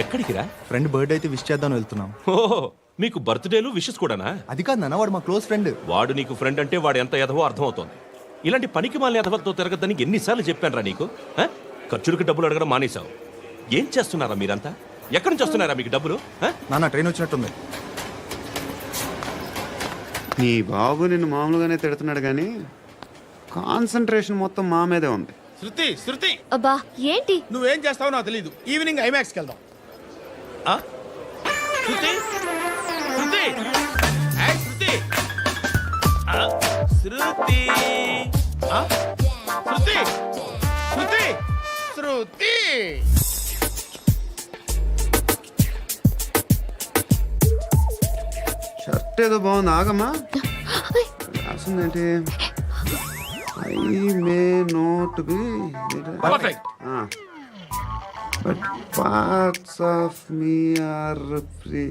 ఎక్కడికి రా? Friend birthday అయితే విష్ చేద్దాం వెళ్తున్నాం. ఓహో, మీకు బర్త్డేలు విషెస్ కూడానా? అది కాదు నాన్న, వాడు మా క్లోజ్ ఫ్రెండ్. వాడు నీకు ఫ్రెండ్ అంటే వాడు ఎంత ఎదవో అర్థమవుతోంది. ఇలాంటి పనికి మాలిన ఎదవలతో తిరగద్దని ఎన్నిసార్లు చెప్పానురా నీకు? ఖర్చులకు డబ్బులు అడగడం మానేశావు. ఏం చేస్తున్నారా మీరంతా? ఎక్కడి నుంచి వస్తున్నారా మీకు డబ్బులు? నాన్న ట్రైన్ వచ్చినట్టుంది. నీ బాబు నిన్ను మామూలుగానే తిడుతున్నాడు కానీ కాన్సన్ట్రేషన్ మొత్తం మా మీదే ఉంది. శృతి శృతి, అబ్బా ఏంటి? నువ్వేం చేస్తావో నాకు తెలీదు. ఈవినింగ్ ఐమాక్స్కి వెళ్దాం. శృతి శృతి శృతి శృతి శృతి శృతి శృతి. షర్ట్ ఏదో బాగుంది, ఆగమ్మా. రాసిందేంటి? I may not be perfect. But parts of me are free.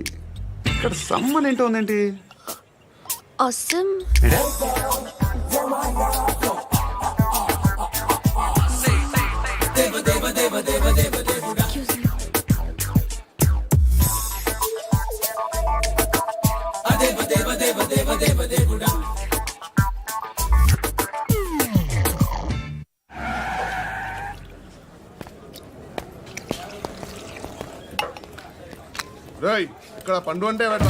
ఇక్కడ సమ్మన్ ఏంటో ఉందేంటి? అసమ్ రేయ్, ఇక్కడ పండు అంటే ఎవరా?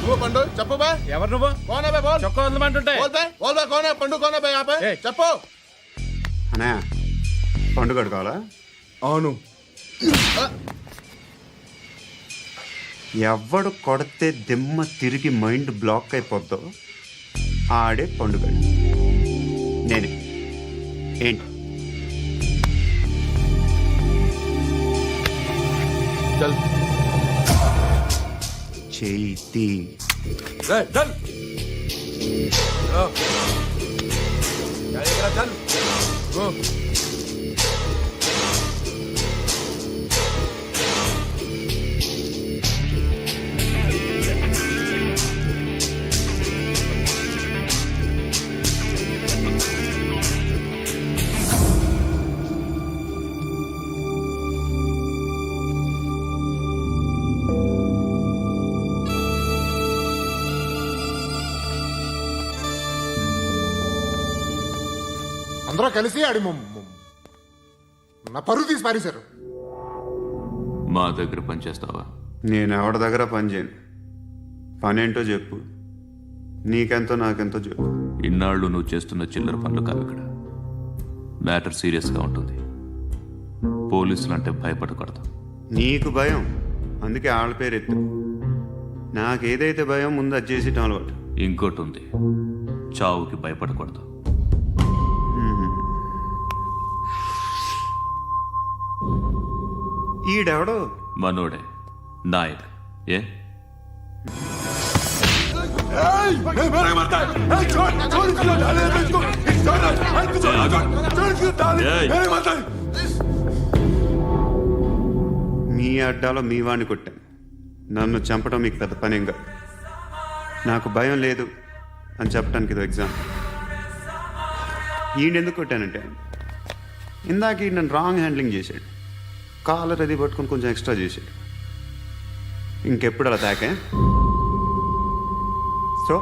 నువ్వు పండు చెప్పు బా. ఎవరు నువ్వు? కోనా బే బోల్. చొక్కా వదలమంటుంటే బోల్ బే బోల్ బే కోనా పండు కోనా బే ఆపే చెప్పు. అనే పండుగ కావాలా? అవును. ఎవడు కొడితే దిమ్మ తిరిగి మైండ్ బ్లాక్ అయిపోద్దో ఆడే పండుగ. నేనే. ఏంటి? చల్ చేతి రే చల్. చల్ గో. అందరూ కలిసి ఆడి నా పరువు తీసి పారేశారు. మా దగ్గర పనిచేస్తావా? నేను ఎవరి దగ్గర పని చేయను. పని ఏంటో చెప్పు. నీకెంతో నాకెంతో చెప్పు. ఇన్నాళ్ళు నువ్వు చేస్తున్న చిల్లర పనులు కావు ఇక్కడ. మ్యాటర్ సీరియస్గా ఉంటుంది. పోలీసులు అంటే భయపడకూడదు. నీకు భయం, అందుకే ఆళ్ళ పేరు ఎత్తు. నాకేదైతే భయం ముందు అది చేసేటం అలవాటు. ఇంకోటి ఉంది, చావుకి భయపడకూడదు. ఈడెవడో మనోడే నాయక్. ఏ మీ అడ్డాలో మీ వాడిని కొట్టాను. నన్ను చంపడం మీకు పెద్ద పనేం కాదు. నాకు భయం లేదు అని చెప్పడానికి ఇది ఎగ్జాంపుల్. ఈయనెందుకు కొట్టానంటే ఇందాక ఈ నన్ను రాంగ్ హ్యాండ్లింగ్ చేశాడు. కాలర్ అది పట్టుకొని కొంచెం ఎక్స్ట్రా చేశాడు. ఇంకెప్పుడు అలా తాకే. సో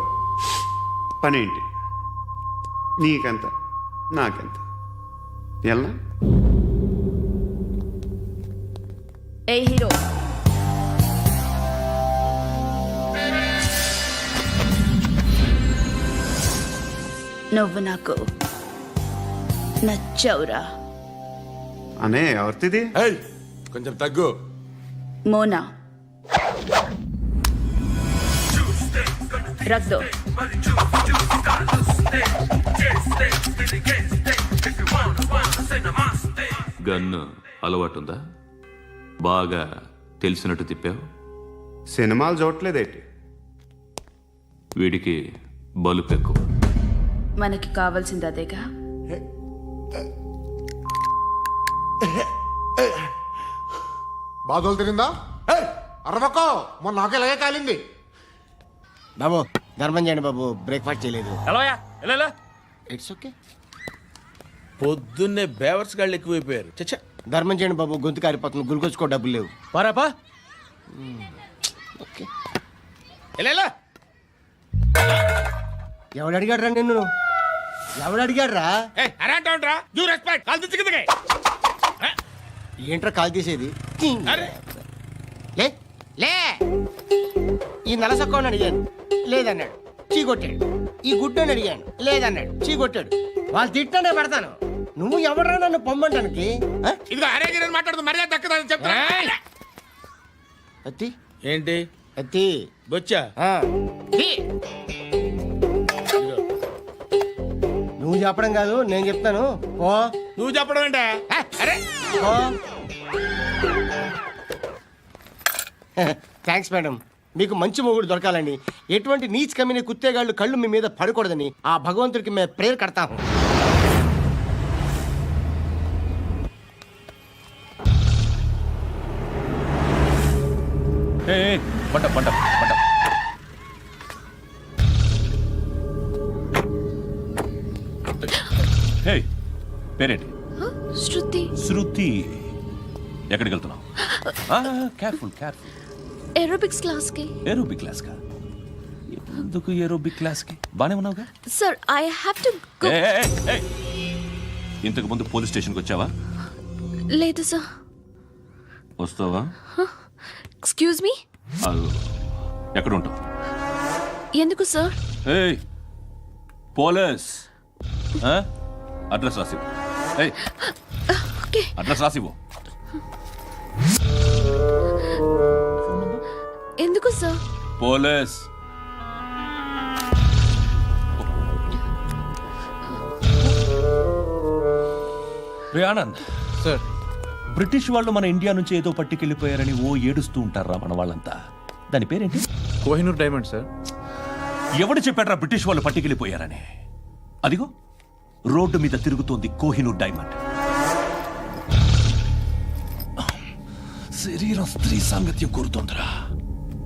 పనేంటి? నీకెంత నాకెంత ఎలా? ఏ హీరో, నువ్వు నాకు నచ్చావురా. అనే ఎవరిది? కొంచెం తగ్గు. మోనా రక్ దో. గన్ను అలవాటుందా? బాగా తెలిసినట్టు తిప్పావు. సినిమాలు చూడట్లేదేంటి? వీడికి బలుపు ఎక్కువ. మనకి కావాల్సింది అదేగా. బాధలు తిరిందా? అరవకో, మొన్న నాకు ఇలాగే కాలింది. బాబు ధర్మం చేయండి బాబు, బ్రేక్ఫాస్ట్ చేయలేదు. ఎలా ఇట్స్ ఓకే. పొద్దున్నే బేవర్స్ గాళ్ళు ఎక్కువైపోయారు. చచ్చా, ధర్మం చేయండి బాబు, గొంతు కారిపోతుంది, గురికొచ్చుకో డబ్బులు లేవు. పారాపా ఓకే. ఎలా ఎవడు అడిగాడురా నిన్ను? ఎవడు అడిగాడురా? అరే అంటావుంట్రా యూ రెస్పెక్ట్ కాల్ తెచ్చి కిందకి ఏంట్రా కాల్ తీసేది? అరే లే లే. ఈ నలసక్కని అడిగాను, లేదన్నాడు, చీ కొట్టాడు. ఈ గుడ్డని అడిగాను, లేదన్నాడు, చీ కొట్టాడు. వాళ్ళు తిట్టానే పెడతాను. నువ్వు ఎవడరా నన్ను పొమ్మంటానికి? ఆ? ఇదిగో అరే గిరని మాట్లాడుతూ మర్యాద దక్కదని చెప్తా అత్తి ఏంటి అత్తి. బొచ్చా ఆ. తీ. నువ్వు చెప్పడం కాదు, నేను చెప్తాను. ఓ నువ్వు చెప్పడం ఏంటే అరే ఓ. Thanks madam. మీకు మంచి మొగుడు దొరకాలని, ఎటువంటి నీచ్ కమ్మిన కుత్తేగాళ్ళు కళ్ళు మీ మీద పడకూడదని ఆ భగవంతుడికి మేము ప్రేయర్ కడతాము. పంట పంట పంట. హే, పేరేంటి? శృతి. శృతి. ఎక్కడికి వెళ్తున్నావు? Careful careful. ఏరోబిక్స్ క్లాస్ కి. ఏరోబిక్ క్లాస్ కా? ఎందుకు ఏరోబిక్ క్లాస్ కి? బానే ఉన్నావుగా? Sir I have to go. ఇంతకు ముందు పోలీస్ స్టేషన్కి వచ్చావా? లేదు సార్. వస్తావా? Excuse me. ఎక్కడ ఉంటావు? ఎందుకు సార్? ఏయ్ పోలీస్, అడ్రస్ రాసివ్వు. ఏయ్ ఓకే. అడ్రస్ రాసివ్వు. ఎందుకు సార్? పోలీస్. రే ఆనంద్ సార్. బ్రిటిష్ వాళ్ళు మన ఇండియా నుంచి ఏదో పట్టుకెళ్ళిపోయారని ఓ ఏడుస్తూ ఉంటారా మన వాళ్ళంతా? దాని పేరేంటి? Kohinoor diamond sir. ఎవడు చెప్పాడ్రా బ్రిటిష్ వాళ్ళు పట్టుకెళ్ళిపోయారని? అదిగో రోడ్డు మీద తిరుగుతోంది కోహినూర్ డైమండ్. శరీరం స్త్రీ సాంగత్యం కోరుతోందిరా.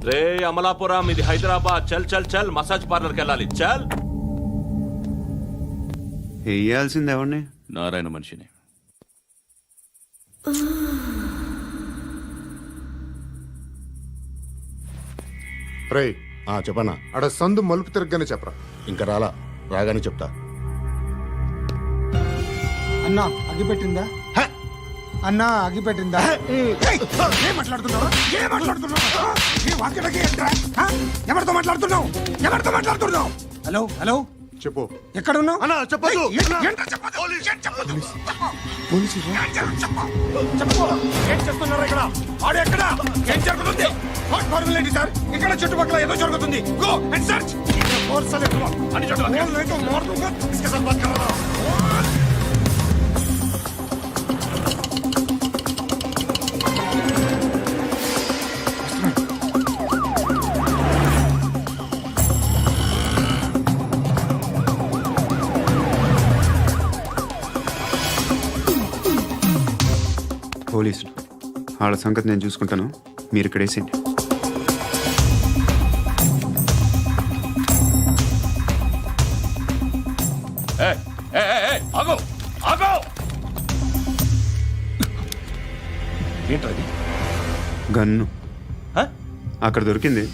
రే అమలాపురం, ఇది హైదరాబాద్. చల్ చల్ చల్, మసాజ్ పార్లర్కి వెళ్ళాలి. చల్. వేయాల్సింది ఎవరిని? నారాయణ మనిషిని. రే చెప్పనా, అడ సందు మలుపు తిరగగానే చెప్పరా. ఇంకా రాలా, రాగానే చెప్తా. అన్నా అగ్గిపెట్టిందా? అన్నా అగ్గిపెట్టిందా? ఏం మాట్లాడుతున్నావు? ఎవరితో మాట్లాడుతున్నావు? ఎవరితో మాట్లాడుతున్నావు? హలో హలో, చెప్పు. ఎక్కడ ఉన్నావు? అన్నా చెప్పదు. ఏం చేస్తున్నారు ఇక్కడ? ఆడు ఎక్కడ? ఏం జరుగుతుంది? ఏంటి సార్? ఇక్కడ చుట్టుపక్కల ఏదో జరుగుతుంది. Go and search. అని పోలీసులు వాళ్ళ సంగతి నేను చూసుకుంటాను, మీరు ఇక్కడ వేసేయండి. ఆగో ఆగో. ఏంటది? గన్ను అక్కడ దొరికింది,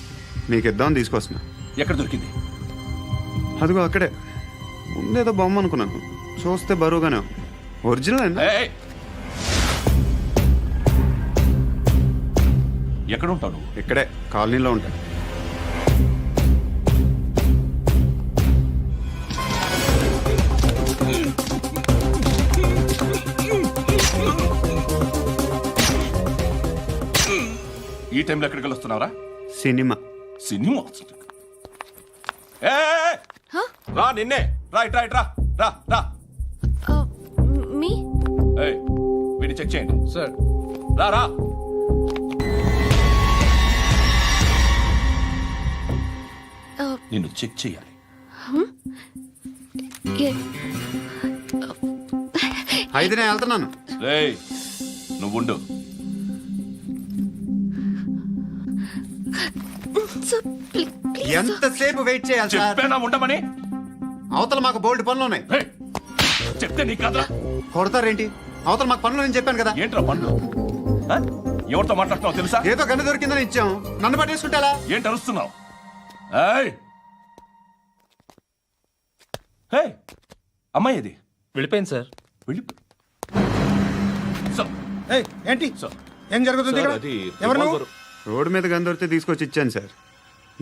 మీకు ఇద్దామని తీసుకొస్తున్నా. ఎక్కడ దొరికింది? అదిగో అక్కడే. ముందేదో బొమ్మ అనుకున్నాను, చూస్తే బరువుగానే ఉంది. ఒరిజినల్ అండి. ఎక్కడ ఉంటావు నువ్వు? ఇక్కడే కాలనీలో ఉంటాను. ఈ టైంలో ఎక్కడికి వస్తున్నావురా? సినిమా. సినిమా? రా నిన్నే. రైట్ రైట్ రా రా రా. మీ. వీడిని చెక్ చేయండి సార్. రా రా. నిన్ను చెక్ చేయాలి. అయితే నేను వెళ్తున్నాను. రేయ్ నువ్వుండు. ఎంతసేపు వెయిట్ చేయాలి సార్? చెప్పేనా ఉండమని? అవతల మాకు బోల్డ్ పనులు ఉన్నాయి. చెప్తే నీకు కదా. కొడతారేంటి? అవతల మాకు పనులు నేను చెప్పాను కదా. ఏంట్రా పండు ఆ? ఎవరితో మాట్లాడుతున్నావు తెలుసా? ఏదో గన్ను దొరికిందని ఇచ్చాం, నన్ను పట్టేసుకుంటా. ఏంటి అరుస్తున్నావు? ఏయ్! ఏయ్! అమ్మాయి ఇది వెళ్ళిపోయింది సార్. వెళ్ళి సార్, ఏయ్, ఏంటి సార్. ఏం జరుగుతుంది సార్, ఇక్కడ? అది ఎవరు నువ్వు? రివాల్వర్. రోడ్డు మీద గన్ను దొరికితే తీసుకొచ్చి ఇచ్చాను సార్.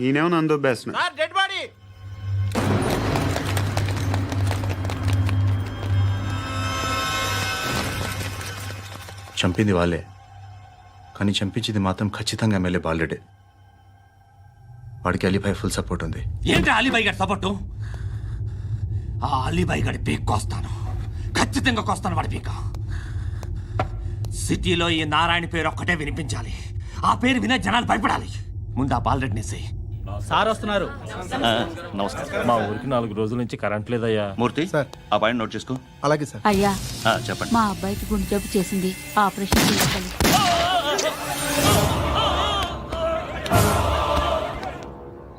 ఈయనేమో నన్ను దొబ్బేస్తున్నా. Dead body. చంపింది వాళ్ళే, కానీ చంపించింది మాత్రం ఖచ్చితంగా ఎమ్మెల్యే బాలుడే. వాడికి అలీభాయ్ ఫుల్ సపోర్ట్ ఉంది. ఏంటి అలీబాయి గారి సపోర్టు? ఆ అలీబాయి గారి పీక్ కోస్తాను, ఖచ్చితంగా కోస్తాను వాడి పీక. సిటీలో ఈ నారాయణ పేరు ఒక్కటే వినిపించాలి. ఆ పేరు వినే జనాలు భయపడాలి. ముందు ఆ బాలరెడ్డిని సార్ వస్తున్నారు. నమస్కారం. మా ఊరికి 4 రోజుల నుంచి కరెంట్ లేదయ్యా. మూర్తి సార్. ఆ పాయింట్ నోట్ చేసుకో. అలాగే సార్. అయ్యా, చెప్పండి. మా అబ్బాయికి గుండె జబ్బు చేసింది, ఆపరేషన్ చేయాలి.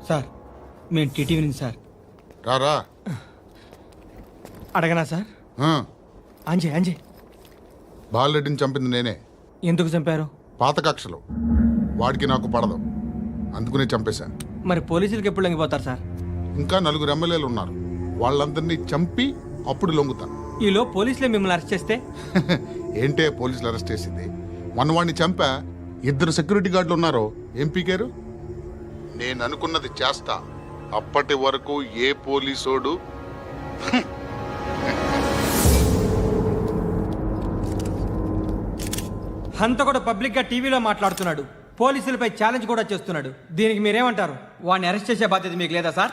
సార్ మేము టీటీవీ నుంచి సార్. రారా. అడగనా సార్? ఆ, అంజయ్ బాలరెడ్డిని చంపింది నేనే. ఎందుకు చంపారు? పాత కక్షలు, వాడికి నాకు పడదు, అందుకునే చంపేశాను. మరి పోలీసులకు ఎప్పుడు లొంగిపోతారు సార్? ఇంకా 4 ఎమ్మెల్యేలు ఉన్నారు, వాళ్ళందరినీ చంపి అప్పుడు లొంగుతాను. ఈలో పోలీసులే మిమ్మల్ని అరెస్ట్ చేస్తే? ఏంటే పోలీసులు అరెస్ట్ చేసింది? మొన్న వాడిని చంపా, 2 సెక్యూరిటీ గార్డులు ఉన్నారో ఏం పీకారు? నేను అనుకున్నది చేస్తా, అప్పటి వరకు ఏ పోలీసోడు హంతకుడు పబ్లిక్ గా టీవీలో మాట్లాడుతున్నాడు, పోలీసులపై ఛాలెంజ్ కూడా చేస్తున్నాడు. దీనికి మీరేమంటారు? వాడిని అరెస్ట్ చేసే బాధ్యత మీకు లేదా సార్?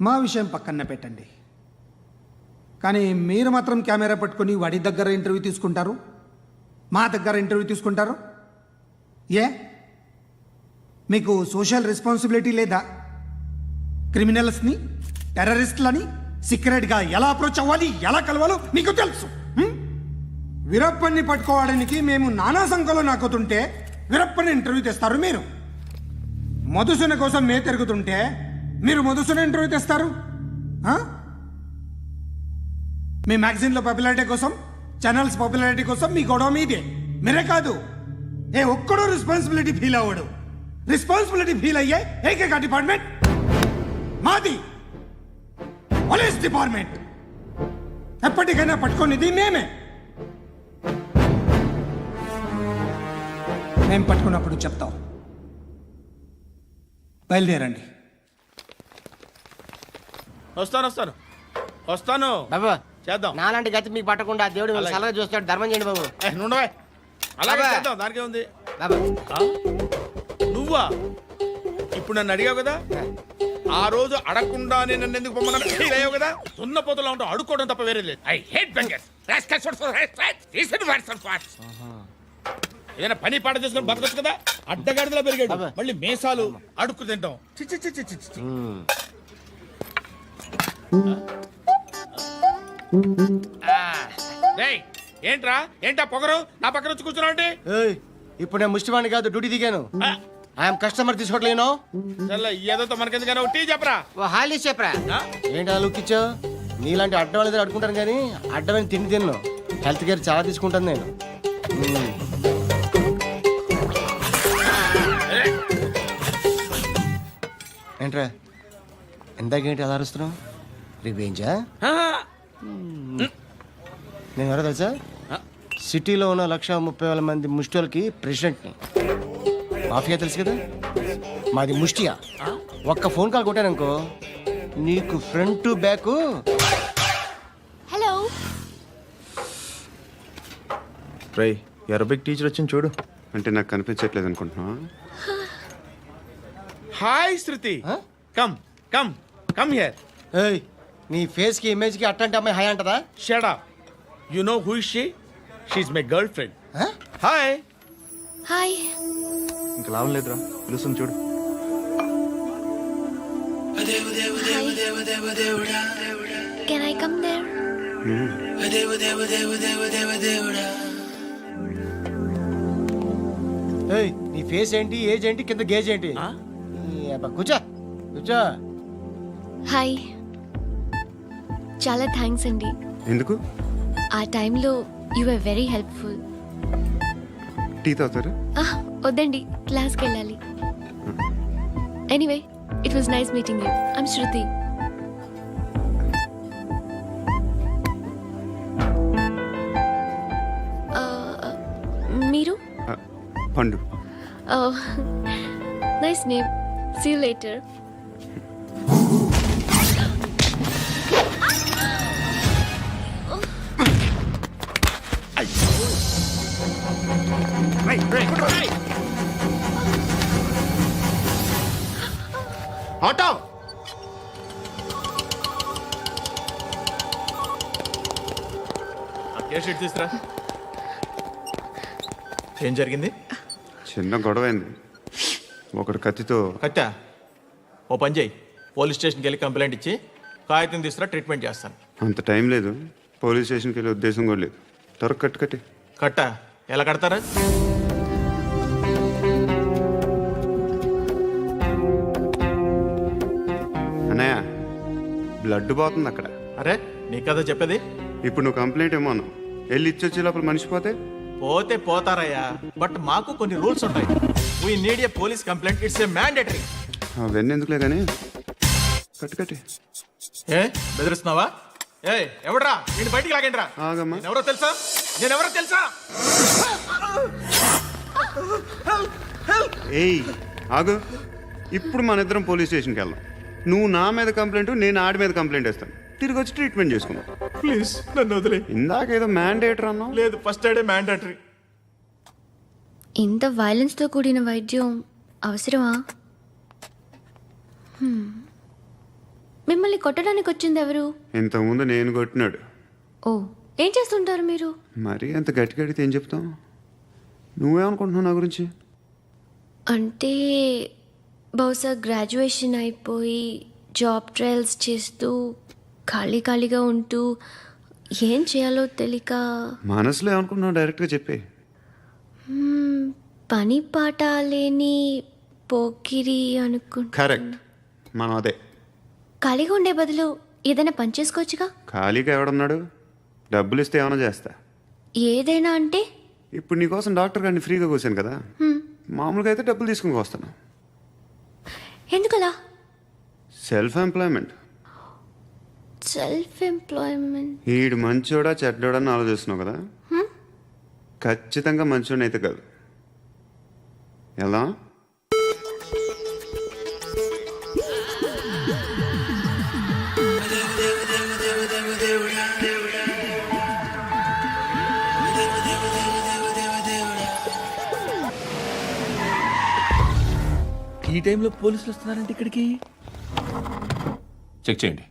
మా విషయం పక్కన పెట్టండి, కానీ మీరు మాత్రం కెమెరా పట్టుకొని వాడి దగ్గర ఇంటర్వ్యూ తీసుకుంటారు, మా దగ్గర ఇంటర్వ్యూ తీసుకుంటారు. ఏ మీకు సోషల్ రెస్పాన్సిబిలిటీ లేదా? క్రిమినల్స్ని, టెర్రరిస్టులని సీక్రెట్గా ఎలా అప్రోచ్ అవ్వాలి, ఎలా కలవాలో మీకు తెలుసు. వీరప్పన్ని పట్టుకోవడానికి మేము నానా సంఖ్యలో నాకుతుంటే వీరప్పని ఇంటర్వ్యూ తెస్తారు మీరు. మధుసూన కోసం మే తిరుగుతుంటే మీరు మధుసూన ఇంటర్వ్యూ తెస్తారు. మీ మ్యాగజైన్లో పాపులారిటీ కోసం, ఛానల్స్ పాపులారిటీ కోసం మీ గొడవ మీదే. మీరే కాదు, ఏ ఒక్కడో రెస్పాన్సిబిలిటీ ఫీల్ అవ్వడు. రెస్పాన్సిబిలిటీ ఫీల్ అయ్యే ఏకైక డిపార్ట్మెంట్ మాది, పోలీస్ డిపార్ట్మెంట్. ఎప్పటికైనా పట్టుకునేది మేమే. మేము పట్టుకున్నప్పుడు చెప్తాం. బయలుదేరండి. వస్తాను బాబా, చేద్దాం. నాలాంటి గతి మీకు పట్టకుండా దేవుడు మిమ్మల్ని సలహా చూస్తాడు. ధర్మం చేయండి బాబు. అలాగే చేద్దాం, దానికే ఉంది. నువ్వా ఇప్పుడు నన్ను అడిగావు కదా, ఆ రోజు అడగకుండానే నన్ను ఎందుకు పొమ్మన్నా ఫీల్ అయ్యావు కదా. సున్న పోతలో ఉంటావు, అడుక్కోవడం తప్ప వేరే లేదు. I hate bangers. ఏదైనా పని పాట చేసుకుని బతకొచ్చు కదా. అడ్డగాడిదలా పెరిగాడు, మళ్ళీ మేసాలు అడుక్కు తింటాం. చి చి చి చి చి చి. డేయ్, ఏంటా పొగరు నా పక్కన వచ్చి కూర్చున్నావు అంటే? ఇప్పుడు నేను ముష్టివాణి కాదు, డ్యూటీ దిగాను. ఐఎమ్ కస్టమర్ తీసుకోవట్లేను. ఏదో మనకెందుకైనా టీ చెప్పరా. హాలీస్ చెప్పరా. ఏంటి అలా లుక్ ఇచ్చావు? నీలాంటి అడ్డం వాళ్ళ దగ్గర అడుకుంటాను కానీ అడ్డమైన తిండి తిన్ను. హెల్త్ కేర్ చాలా తీసుకుంటాను నేను. ఏంట్రా ఎందాకేంటి అలా అరుస్తున్నావు? రివేంజా? నేను ఎవరో తెలుసా? సిటీలో ఉన్న 130,000 మంది ముష్టిలకి ప్రెసిడెంట్ని. మాఫియా తెలుసు కదా, మాది ముష్టియా. ఒక్క ఫోన్ కాల్ కొట్టాననుకో నీకు ఫ్రంట్ టు బ్యాక్. హలో. రై, అరబిక్ టీచర్ వచ్చింది చూడు. అంటే నాకు కనిపించట్లేదు అనుకుంటున్నా. Hi Shruti, come come come here. ఏయ్, నీ ఫేస్ కి ఇమేజ్ కి అట్లాంటి అమ్మాయి హాయ్ అంటదా? Shut up. You know who is she? She is my girlfriend. Hi. Hi. ఇంకా లాభం లేదురా, పిలుస్తుంది చూడు. Can I come there? ఏయ్, నీ ఫేస్ ఏంటి, ఏజ్ ఏంటి, కింద గేజ్ ఏంటి? కూర్చో కూర్చో. హాయ్. చాలా థ్యాంక్స్ అండి. ఎందుకు? ఆ టైంలో you are very helpful. Tea తాగుతారా? వద్దండి, క్లాస్కి వెళ్ళాలి. Anyway, it was nice meeting you. I'm Shruti. మీరు? Pandu. Nice name. See you later. Auto తీసురా. ఏం జరిగింది? చిన్న గొడవ అయింది. ఒకడు కత్తితో. కట్టా, ఓ పని చేయి, పోలీస్ స్టేషన్కి వెళ్ళి కంప్లైంట్ ఇచ్చి కాగితం తీసుకురా, ట్రీట్మెంట్ చేస్తాను. అంత టైం లేదు, పోలీస్ స్టేషన్కి వెళ్ళే ఉద్దేశం కూడా లేదు. త్వరగా కట్టి. కట్టా, ఎలా కడతారా? అన్నయ్య, బ్లడ్ పోతుంది అక్కడ. అరే నీ కదా చెప్పేది. ఇప్పుడు నువ్వు కంప్లైంట్ ఏమో అన్నావు, వెళ్ళి ఇచ్చొచ్చే లోపల మనిషి పోతే? పోతే పోతారయ్యా, బట్ మాకు కొన్ని రూల్స్ ఉంటాయి. We need a police complaint, it's a mandatory. అవన్నీ ఎందుకులే కానీ కట్టి. ఏ బెదిరిస్తున్నావా? ఏ ఎవడ్రా నేను బయటికి లాగండి రా. ఆగమ్మా. ఎవరో తెలుసా? నేనెవరో తెలుసా? ఏయ్ ఆగు, ఇప్పుడు మన ఇద్దరం పోలీస్ స్టేషన్కి వెళ్దాం. నువ్వు నా మీద కంప్లైంట్, నేను ఆడి మీద కంప్లైంట్ వేస్తాను. తిరిగి వచ్చి ట్రీట్మెంట్ చేసుకున్నావు. ప్లీజ్ నన్ను వదిలే. ఇందాకేదో మ్యాండేటర్ అన్నావు. లేదు, ఫస్ట్ ఎయిడే మ్యాండేటరీ. ఇంత వైలెన్స్తో కూడిన వైద్యం అవసరమా? మిమ్మల్ని కొట్టడానికి వచ్చింది ఎవరు? ఇంతకుముందు నేను కొట్టినాడు. ఓ, ఏం చేస్తుంటారు మీరు? మరీ అంత గట్టి గడితే ఏం చెప్తాం? నువ్వేమనుకుంటున్నావు నా గురించి? అంటే బహుశా గ్రాడ్యుయేషన్ అయిపోయి జాబ్ ట్రయల్స్ చేస్తూ ఖాళీగా ఉంటూ ఏం చేయాలో తెలియక. మనసులో ఏమనుకుంటున్నావు డైరెక్ట్గా చెప్పే. పని పాట లేని పోకిరి అనుకుంటా. కరెక్ట్, మనం అదే. ఖాళీగా ఉండే బదులు ఏదైనా పని చేసుకోవచ్చుగా. ఖాళీగా ఎవడన్నాడు? డబ్బులు ఇస్తే ఏమైనా చేస్తా. ఏదైనా అంటే? ఇప్పుడు నీకోసం డాక్టర్ గారిని ఫ్రీగా కూర్చాను కదా, మామూలుగా అయితే డబ్బులు తీసుకుని వస్తాను. ఎందుకలా? Self employment. Self employment. ఈడు మంచోడా చెడ్డోడా అని ఆలోచిస్తున్నావు కదా, ఖచ్చితంగా మంచోడని అయితే కాదు. ఎలా? ఈ టైంలో పోలీసులు వస్తున్నారంటే ఇక్కడికి. చెక్ చేయండి.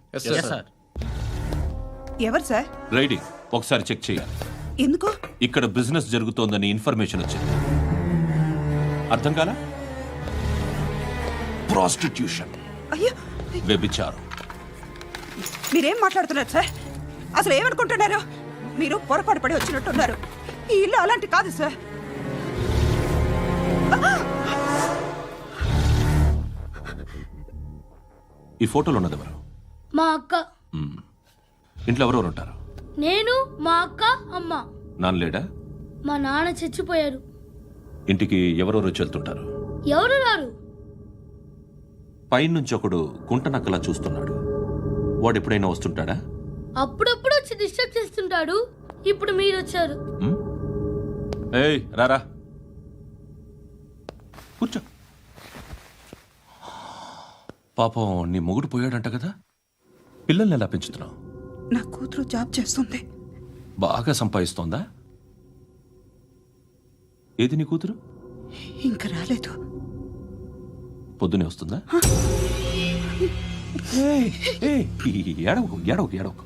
ఎవరు సార్? రైడింగ్ ఒకసారి చెక్ చేయాలి. ఎందుకు? ఇక్కడ బిజినెస్ జరుగుతోందని ఇన్ఫర్మేషన్ వచ్చింది. అర్థం కాలా? ప్రాస్టిట్యూషన్, అయ్యో, వ్యభిచారం. మీరేం మాట్లాడుతున్నారు సార్? అసలు ఏమనుకుంటున్నారు? మీరు పొరపాటు పడి వచ్చినట్టున్నారు. ఈ ఇల్లు అలాంటి కాదు సార్. ఈ ఫోటోలో ఉన్నది ఎవరు? మా అక్క. ఇంట్లో ఎవరెవరు ఉంటారు? నేను, మా అక్క, అమ్మ. నాన్న లేడా? మా నాన్న చచ్చిపోయారు. ఇంటికి ఎవరెవరు వచ్చి వెళ్తుంటారు? ఎవరు రారు. పైనుంచి ఒకడు గుంట నక్కలా చూస్తున్నాడు. వాడు ఎప్పుడైనా వస్తుంటాడా? అప్పుడప్పుడు వచ్చి డిస్టర్బ్ చేస్తుంటాడు. ఇప్పుడు మీరు వచ్చారు. ఏయ్ రారా, కూర్చో. పాపం నీ మొగుడు పోయాడంట కదా, పిల్లల్ని ఎలా పెంచుతున్నావు? నా కూతురు జాబ్ చేస్తుంది. బాగా సంపాదిస్తోందా? ఏది నీ కూతురు? ఇంకా రాలేదు. పొద్దునే వస్తుందా? ఏడవకు.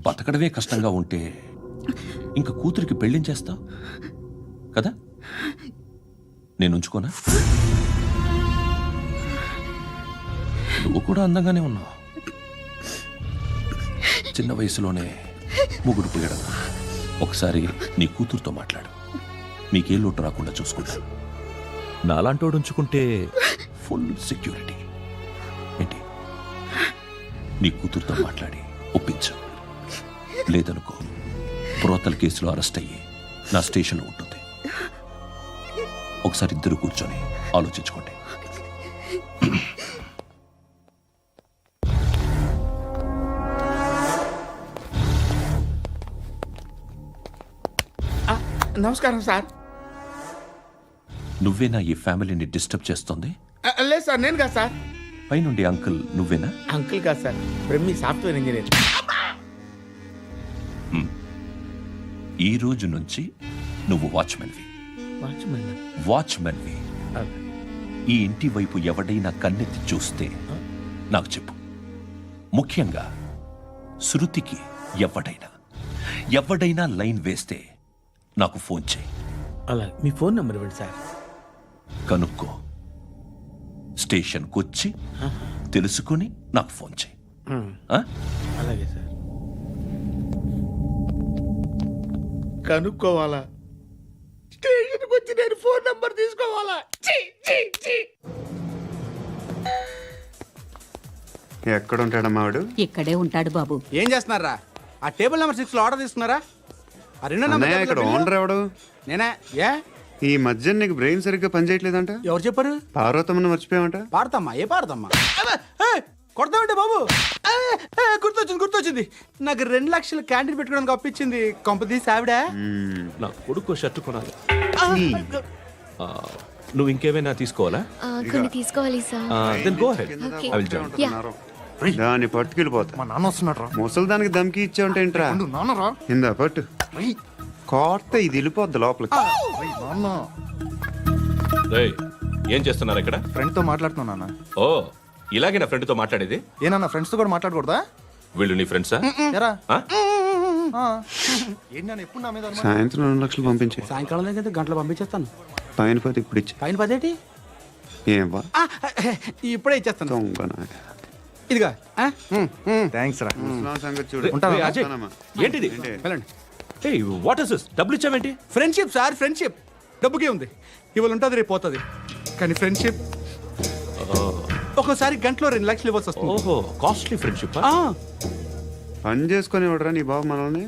బతకడమే కష్టంగా ఉంటే ఇంకా కూతురికి పెళ్ళించేస్తావు కదా? నేను ఉంచుకోనా? నువ్వు కూడా అందంగానే ఉన్నావు. చిన్న వయసులోనే ముగ్గురు పోయడం. ఒకసారి నీ కూతురుతో మాట్లాడు, మీకే లోటు రాకుండా చూసుకుంటాను. నాలాంటోడు ఉంచుకుంటే ఫుల్ సెక్యూరిటీ. ఏంటి నీ కూతురుతో మాట్లాడి ఒప్పించు. లేదనుకో ప్రోతల కేసులో అరెస్ట్ అయ్యి నా స్టేషన్లో ఉంటుంది. ఒకసారి ఇద్దరు కూర్చొని ఆలోచించుకోండి. నమస్కారం సార్. నువ్వేనా ఈ ఫ్యామిలీని డిస్టర్బ్ చేస్తుంది? లేదు సార్, నేను కాదు సార్. పైనుండి అంకుల్ నువ్వేనా? అంకుల్ కాదు సార్, బ్రహ్మి సాఫ్ట్వేర్ ఇంజనీర్. ఈ రోజు నుంచి నువ్వు వాచ్మెన్వి. వాచ్మెన్వి. ఈ ఇంటి వైపు ఎవడైనా కన్నెత్తి చూస్తే నాకు చెప్పు. ముఖ్యంగా శృతికి ఎవడైనా లైన్ వేస్తే నాకు ఫోన్ చేయి. అలా మీ ఫోన్ నెంబర్ ఇవ్వండి సార్. కనుక్కో, స్టేషన్కి వచ్చి తెలుసుకుని నాకు ఫోన్ చేయి. ఆ? అలాగే సార్. కనుక్కోవాలా? స్టేషన్కి వచ్చి నేను ఫోన్ నెంబర్ తీసుకోవాలా? ఎక్కడ ఉంటాడమ్మా వాడు? ఇక్కడే ఉంటాడు బాబు. ఏం చేస్తున్నారా? ఆ టేబుల్ నెంబర్ 6 లో ఆర్డర్ తీసుకున్నారా? ఆ రెండో నెంబర్ అన్నయ్య, ఇక్కడ ఓనర్ ఎవడు? నేనే. ఏ ఈ మధ్య నీకు బ్రెయిన్ సరిగ్గా పనిచేయట్లేదంట. ఎవరు చెప్పారు? పార్వతమ్మను మర్చిపోయామంట. పాడతామ్మా? ఏ పాడతామ్మా? కొడతామంటే బాబు. గుర్తొచ్చింది. నాకు 2 లక్షలు క్యాంటీన్ పెట్టుకోవడానికి అప్పించింది కొంపదీసి ఆవిడ. నా కొడుకు షర్ట్ కొనాలి. నువ్వు ఇంకేమైనా తీసుకోవాలా? కొన్ని తీసుకోవాలి sir. Then go ahead. Okay. I will join. దాన్ని పట్టుకెళ్ళిపోతా. మా నాన్న వస్తున్నాడు రా. ముసలి దానికి దమ్కి ఇచ్చావంటే ఏంట్రా? నాన్నరా. ఇందా పట్టు. కోర్త ఇది వెళ్ళిపోద్ది లోపలికి. నాన్న రేయ్, ఏం చేస్తున్నారు ఇక్కడ? ఫ్రెండ్ తో మాట్లాడుతున్నా నాన్న. ఓ, ఇలాగే నా ఫ్రెండ్తో మాట్లాడేది? ఏనా ఫ్రెండ్స్ తో కూడా మాట్లాడకూడదా? వీళ్ళు నీ ఫ్రెండ్సా? ఎరా ఆ? ఏంటి నాన్న ఎప్పుడు నా మీద అనుమానం? సాయంత్రం 2 లక్షలు పంపించే. సాయంకాలం దగ్గర గంటలు పంపించేస్తాను. పైన పోతే ఇప్పుడు ఇచ్చే. పైన 10 ఏంటి? ఏం వా ఇప్పుడే ఇచ్చేస్తాను. దొంగనా. ఇదిగా థ్యాంక్స్ రా. ముసలాం సంగతి చూడు. రేయ్, అజయ్, ఏంటిది? వెళ్ళండి. ఏయ్, వాట్ ఇస్ దిస్? డబ్బులు ఇచ్చావేంటి? Friendship sir, friendship. డబ్బుకే ఉంది, ఇవాళ ఉంటుంది రేపు పోతుంది. కానీ ఫ్రెండ్షిప్ ఒక్కోసారి గంటలో 2 లక్షలు ఇవ్వాల్సి వస్తుంది. ఓహో, కాస్ట్లీ ఫ్రెండ్షిప్. పని చేసుకొని ఇవ్వడరా నీ బాబు మనల్ని?